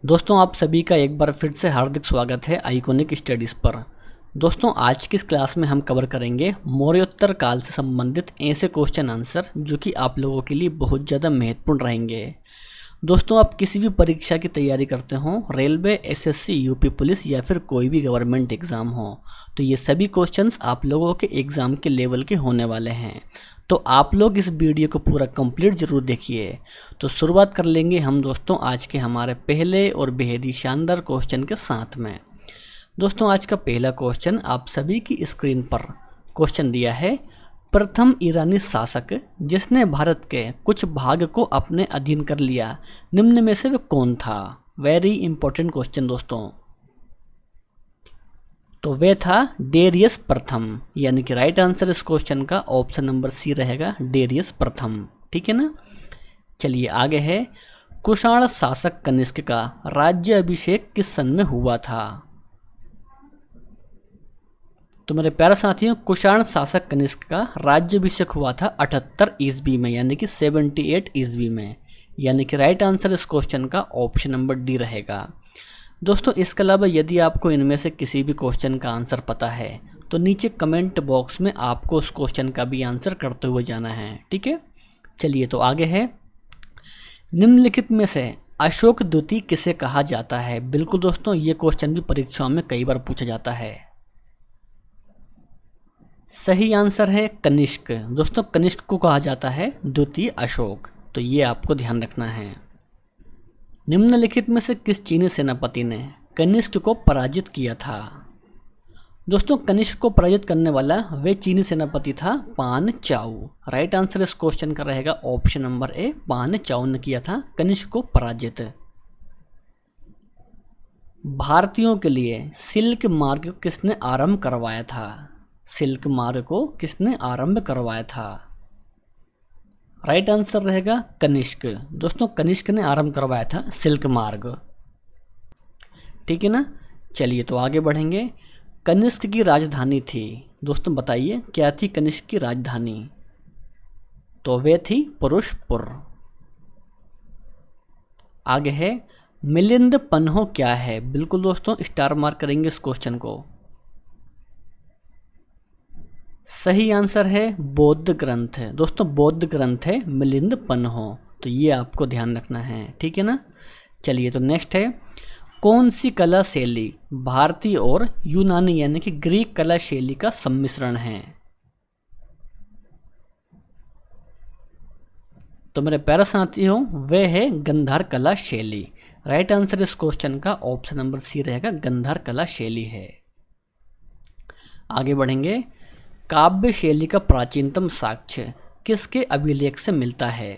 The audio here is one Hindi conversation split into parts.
दोस्तों आप सभी का एक बार फिर से हार्दिक स्वागत है आइकॉनिक स्टडीज़ पर। दोस्तों आज की इस क्लास में हम कवर करेंगे मौर्योत्तर काल से संबंधित ऐसे क्वेश्चन आंसर जो कि आप लोगों के लिए बहुत ज़्यादा महत्वपूर्ण रहेंगे। दोस्तों आप किसी भी परीक्षा की तैयारी करते हो, रेलवे, एसएससी, यूपी पुलिस या फिर कोई भी गवर्नमेंट एग्ज़ाम हो, तो ये सभी क्वेश्चंस आप लोगों के एग्ज़ाम के लेवल के होने वाले हैं। तो आप लोग इस वीडियो को पूरा कंप्लीट ज़रूर देखिए। तो शुरुआत कर लेंगे हम दोस्तों आज के हमारे पहले और बेहद ही शानदार क्वेश्चन के साथ में। दोस्तों आज का पहला क्वेश्चन आप सभी की स्क्रीन पर क्वेश्चन दिया है, प्रथम ईरानी शासक जिसने भारत के कुछ भाग को अपने अधीन कर लिया, निम्न में से वह कौन था? वेरी इंपॉर्टेंट क्वेश्चन दोस्तों। तो वह था डेरियस प्रथम, यानी कि राइट आंसर इस क्वेश्चन का ऑप्शन नंबर सी रहेगा, डेरियस प्रथम। ठीक है ना। चलिए आगे है, कुषाण शासक कनिष्क का राज्य अभिषेक किस सन में हुआ था? तो मेरे प्यारे साथियों, कुषाण शासक कनिष्क का राज्याभिषेक हुआ था 78 ईस्वी में, यानी कि 78 ईस्वी में, यानी कि राइट आंसर इस क्वेश्चन का ऑप्शन नंबर डी रहेगा। दोस्तों इसके अलावा यदि आपको इनमें से किसी भी क्वेश्चन का आंसर पता है तो नीचे कमेंट बॉक्स में आपको उस क्वेश्चन का भी आंसर करते हुए जाना है। ठीक है। चलिए तो आगे है, निम्नलिखित में से अशोक द्वितीय किसे कहा जाता है? बिल्कुल दोस्तों, ये क्वेश्चन भी परीक्षाओं में कई बार पूछा जाता है। सही आंसर है कनिष्क। दोस्तों कनिष्क को कहा जाता है द्वितीय अशोक, तो ये आपको ध्यान रखना है। निम्नलिखित में से किस चीनी सेनापति ने कनिष्क को पराजित किया था? दोस्तों कनिष्क को पराजित करने वाला वह चीनी सेनापति था पान चाऊ। राइट आंसर इस क्वेश्चन का रहेगा ऑप्शन नंबर ए, पान चाऊ ने किया था कनिष्क को पराजित। भारतीयों के लिए सिल्क मार्ग को किसने आरंभ करवाया था? सिल्क मार्ग को किसने आरंभ करवाया था? राइट आंसर रहेगा कनिष्क। दोस्तों कनिष्क ने आरंभ करवाया था सिल्क मार्ग। ठीक है ना। चलिए तो आगे बढ़ेंगे, कनिष्क की राजधानी थी, दोस्तों बताइए क्या थी कनिष्क की राजधानी? तो वे थी पुरुषपुर। आगे है, मिलिंद पन्हो क्या है? बिल्कुल दोस्तों स्टार मार्क करेंगे इस क्वेश्चन को। सही आंसर है बौद्ध ग्रंथ है। दोस्तों बौद्ध ग्रंथ है मिलिंद पन्हो, तो ये आपको ध्यान रखना है। ठीक है ना। चलिए तो नेक्स्ट है, कौन सी कला शैली भारतीय और यूनानी यानी कि ग्रीक कला शैली का सम्मिश्रण है? तो मेरे प्यारे साथियों वह है गंधार कला शैली। राइट आंसर इस क्वेश्चन का ऑप्शन नंबर सी रहेगा, गंधार कला शैली है। आगे बढ़ेंगे, काव्य शैली का प्राचीनतम साक्ष्य किसके अभिलेख से मिलता है?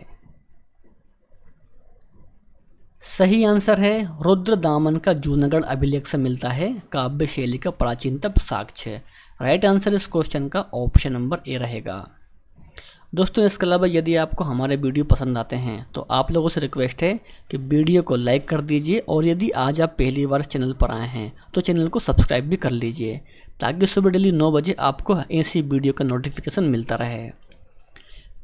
सही आंसर है रुद्रदामन का जूनागढ़ अभिलेख से मिलता है काव्य शैली का प्राचीनतम साक्ष्य। राइट आंसर इस क्वेश्चन का ऑप्शन नंबर ए रहेगा। दोस्तों इसके अलावा यदि आपको हमारे वीडियो पसंद आते हैं तो आप लोगों से रिक्वेस्ट है कि वीडियो को लाइक कर दीजिए, और यदि आज आप पहली बार चैनल पर आए हैं तो चैनल को सब्सक्राइब भी कर लीजिए, ताकि सुबह डेली 9 बजे आपको ऐसी वीडियो का नोटिफिकेशन मिलता रहे।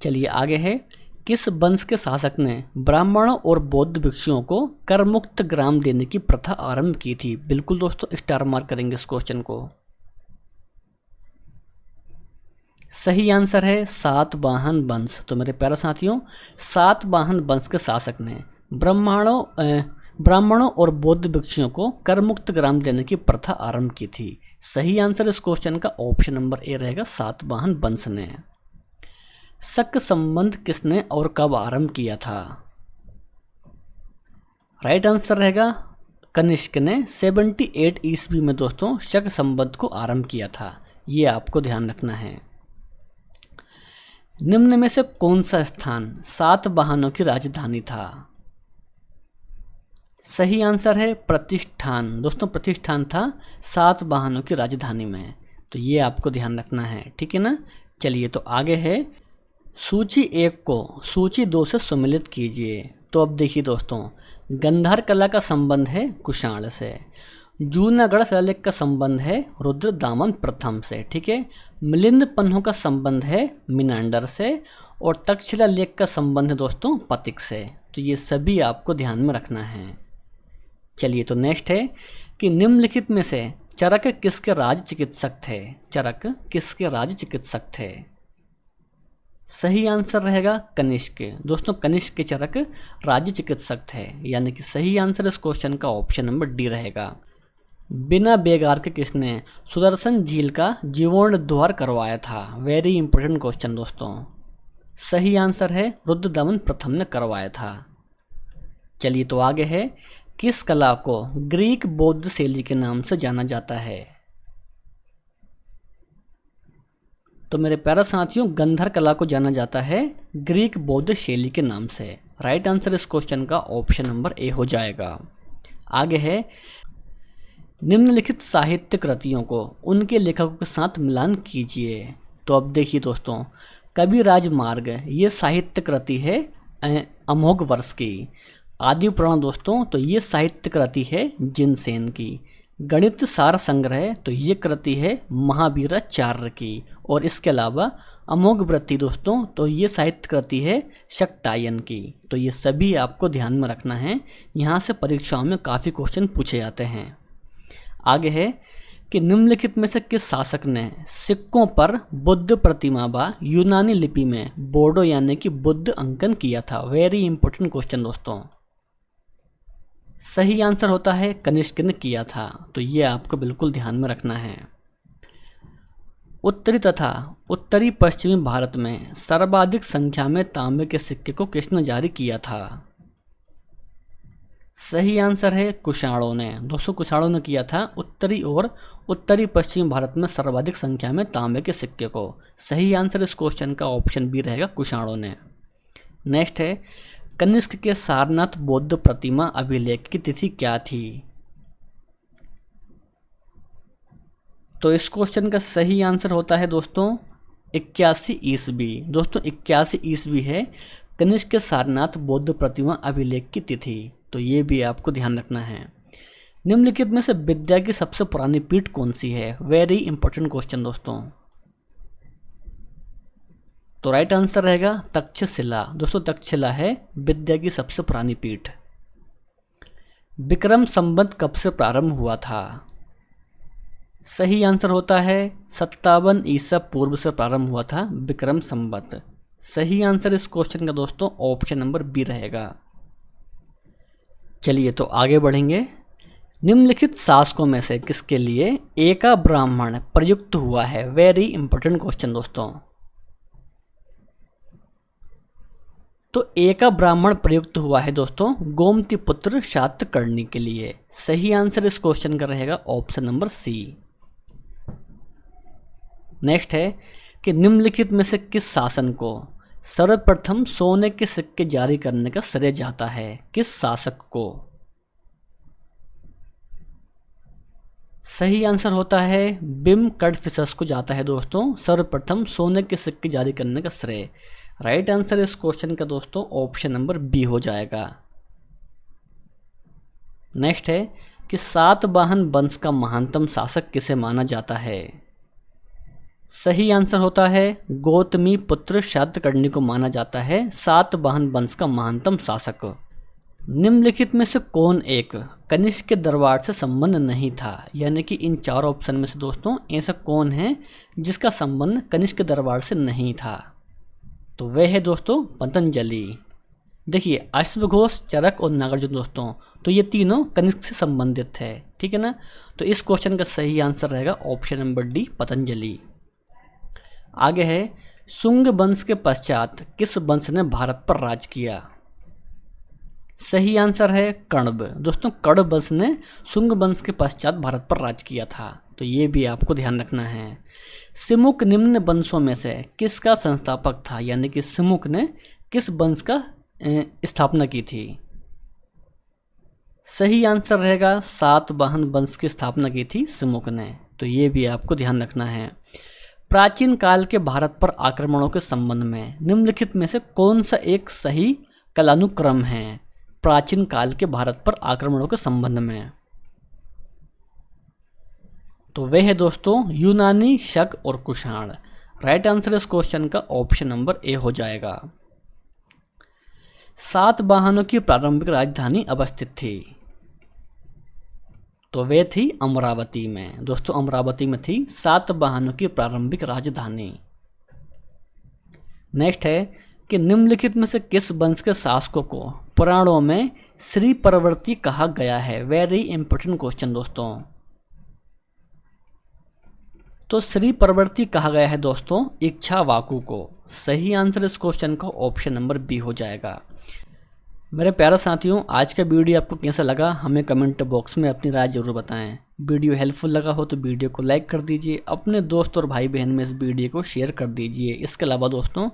चलिए आगे है, किस वंश के शासक ने ब्राह्मणों और बौद्ध भिक्षुओं को कर मुक्त ग्राम देने की प्रथा आरंभ की थी? बिल्कुल दोस्तों स्टार मार्क करेंगे इस क्वेश्चन को। सही आंसर है सातवाहन वंश। तो मेरे प्यारे साथियों, सातवाहन वंश के शासक ने ब्राह्मणों और बौद्ध भिक्षुओं को कर मुक्त ग्राम देने की प्रथा आरंभ की थी। सही आंसर इस क्वेश्चन का ऑप्शन नंबर ए रहेगा, सातवाहन वंश ने। शक संबंध किसने और कब आरंभ किया था? राइट आंसर रहेगा कनिष्क ने 78 ईस्वी में दोस्तों शक संबंध को आरंभ किया था। ये आपको ध्यान रखना है। निम्न में से कौन सा स्थान सातवाहनों की राजधानी था? सही आंसर है प्रतिष्ठान। दोस्तों प्रतिष्ठान था सातवाहनों की राजधानी में, तो ये आपको ध्यान रखना है। ठीक है ना। चलिए तो आगे है, सूची 1 को सूची 2 से सम्मिलित कीजिए। तो अब देखिए दोस्तों, गंधार कला का संबंध है कुषाण से, जूनागढ़ शिलालेख का संबंध है रुद्रदामन प्रथम से। ठीक है। मिलिंद पन्हो का संबंध है मिनांडर से, और तक्षशिला लेख का संबंध है दोस्तों पतिक से। तो ये सभी आपको ध्यान में रखना है। चलिए तो नेक्स्ट है कि निम्नलिखित में से चरक किसके राज चिकित्सक थे? चरक किसके राज चिकित्सक थे? सही आंसर रहेगा कनिष्क। दोस्तों कनिष्क के चरक राज्य चिकित्सक थे, यानी कि सही आंसर इस क्वेश्चन का ऑप्शन नंबर डी रहेगा। बिना बेगार के किसने सुदर्शन झील का जीर्णोद्धार करवाया था? वेरी इंपॉर्टेंट क्वेश्चन दोस्तों। सही आंसर है रुद्रदमन प्रथम ने करवाया था। चलिए तो आगे है, किस कला को ग्रीक बौद्ध शैली के नाम से जाना जाता है? तो मेरे प्यारे साथियों, गंधर कला को जाना जाता है ग्रीक बौद्ध शैली के नाम से। राइट आंसर इस क्वेश्चन का ऑप्शन नंबर ए हो जाएगा। आगे है, निम्नलिखित साहित्य कृतियों को उनके लेखकों के साथ मिलान कीजिए। तो अब देखिए दोस्तों, कविराज मार्ग ये साहित्य कृति है अमोघ वर्ष की। आदि पुराण दोस्तों, तो ये साहित्य कृति है जिनसेन की। गणित सार संग्रह, तो ये कृति है महावीराचार्य की। और इसके अलावा अमोघ वृत्ति दोस्तों, तो ये साहित्य कृति है शाकटायन की। तो ये सभी आपको ध्यान में रखना है, यहाँ से परीक्षाओं में काफ़ी क्वेश्चन पूछे जाते हैं। आगे है कि निम्नलिखित में से किस शासक ने सिक्कों पर बुद्ध प्रतिमा व यूनानी लिपि में बोर्डो यानी कि बुद्ध अंकन किया था? वेरी इंपॉर्टेंट क्वेश्चन दोस्तों। सही आंसर होता है कनिष्क ने किया था। तो ये आपको बिल्कुल ध्यान में रखना है। उत्तरी तथा उत्तरी पश्चिमी भारत में सर्वाधिक संख्या में तांबे के सिक्के को किसने जारी किया था? सही आंसर है कुषाणों ने। दोस्तों कुषाणों ने किया था उत्तरी और उत्तरी पश्चिमी भारत में सर्वाधिक संख्या में तांबे के सिक्के को। सही आंसर इस क्वेश्चन का ऑप्शन बी रहेगा, कुषाणों ने। नेक्स्ट है, कनिष्क के सारनाथ बौद्ध प्रतिमा अभिलेख की तिथि क्या थी? तो इस क्वेश्चन का सही आंसर होता है दोस्तों 81 ईस्वी। दोस्तों 81 ईस्वी है कनिष्क के सारनाथ बौद्ध प्रतिमा अभिलेख की तिथि। तो ये भी आपको ध्यान रखना है। निम्नलिखित में से विद्या की सबसे पुरानी पीठ कौन सी है? वेरी इंपॉर्टेंट क्वेश्चन दोस्तों। तो राइट आंसर रहेगा तक्षशिला। दोस्तों तक्षशिला है विद्या की सबसे पुरानी पीठ। विक्रम संवत कब से प्रारंभ हुआ था? सही आंसर होता है 57 ईसा पूर्व से प्रारंभ हुआ था विक्रम संवत। सही आंसर इस क्वेश्चन का दोस्तों ऑप्शन नंबर बी रहेगा। चलिए तो आगे बढ़ेंगे। निम्नलिखित शासकों में से किसके लिए एका ब्राह्मण प्रयुक्त हुआ है? वेरी इंपॉर्टेंट क्वेश्चन दोस्तों। तो एका ब्राह्मण प्रयुक्त हुआ है दोस्तों गोमती पुत्र शातकर्णी के लिए। सही आंसर इस क्वेश्चन का रहेगा ऑप्शन नंबर सी। नेक्स्ट है कि निम्नलिखित में से किस शासन को सर्वप्रथम सोने के सिक्के जारी करने का श्रेय जाता है? किस शासक को? सही आंसर होता है बिम कडफिसस को जाता है दोस्तों सर्वप्रथम सोने के सिक्के जारी करने का श्रेय। राइट आंसर इस क्वेश्चन का दोस्तों ऑप्शन नंबर बी हो जाएगा। नेक्स्ट है कि सातवाहन वंश का महानतम शासक किसे माना जाता है? सही आंसर होता है गौतमी पुत्र शातकर्णी को माना जाता है सातवाहन वंश का महानतम शासक। निम्नलिखित में से कौन एक कनिष्क के दरबार से संबंध नहीं था? यानी कि इन चार ऑप्शन में से दोस्तों ऐसा कौन है जिसका संबंध कनिष्क के दरबार से नहीं था? तो वह है दोस्तों पतंजलि। देखिए अश्वघोष, चरक और नागार्जुन दोस्तों, तो ये तीनों कनिष्क से संबंधित है, ठीक है ना। तो इस क्वेश्चन का सही आंसर रहेगा ऑप्शन नंबर डी पतंजलि। आगे है शुंग वंश के पश्चात किस वंश ने भारत पर राज किया? सही आंसर है कण्व। दोस्तों कण्व वंश ने शुंग वंश के पश्चात भारत पर राज किया था। तो ये भी आपको ध्यान रखना है। सिमुक निम्न वंशों में से किसका संस्थापक था? यानी कि सिमुक ने किस वंश का स्थापना की थी? सही आंसर रहेगा सातवाहन वंश की स्थापना की थी सिमुक ने। तो ये भी आपको ध्यान रखना है। प्राचीन काल के भारत पर आक्रमणों के संबंध में निम्नलिखित में से कौन सा एक सही कालानुक्रम है प्राचीन काल के भारत पर आक्रमणों के संबंध में? तो वह है दोस्तों यूनानी, शक और कुषाण। राइट आंसर इस क्वेश्चन का ऑप्शन नंबर ए हो जाएगा। सातवाहनों की प्रारंभिक राजधानी अवस्थित थी। तो वे थी अमरावती में। दोस्तों अमरावती में थी सातवाहनों की प्रारंभिक राजधानी। नेक्स्ट है कि निम्नलिखित में से किस वंश के शासकों को पुराणों में श्री परवर्ती कहा गया है। वेरी इंपॉर्टेंट क्वेश्चन दोस्तों। तो श्री परवर्ती कहा गया है दोस्तों इक्ष्वाकु को। सही आंसर इस क्वेश्चन का ऑप्शन नंबर बी हो जाएगा। मेरे प्यारे साथियों, आज का वीडियो आपको कैसा लगा हमें कमेंट बॉक्स में अपनी राय जरूर बताएं। वीडियो हेल्पफुल लगा हो तो वीडियो को लाइक कर दीजिए, अपने दोस्त और भाई बहन में इस वीडियो को शेयर कर दीजिए। इसके अलावा दोस्तों,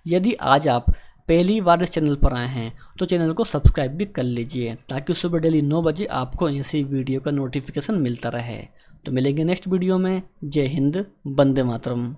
यदि आज आप पहली बार इस चैनल पर आए हैं तो चैनल को सब्सक्राइब भी कर लीजिए, ताकि सुबह डेली 9 बजे आपको ऐसी वीडियो का नोटिफिकेशन मिलता रहे। तो मिलेंगे नेक्स्ट वीडियो में। जय हिंद, वंदे मातरम।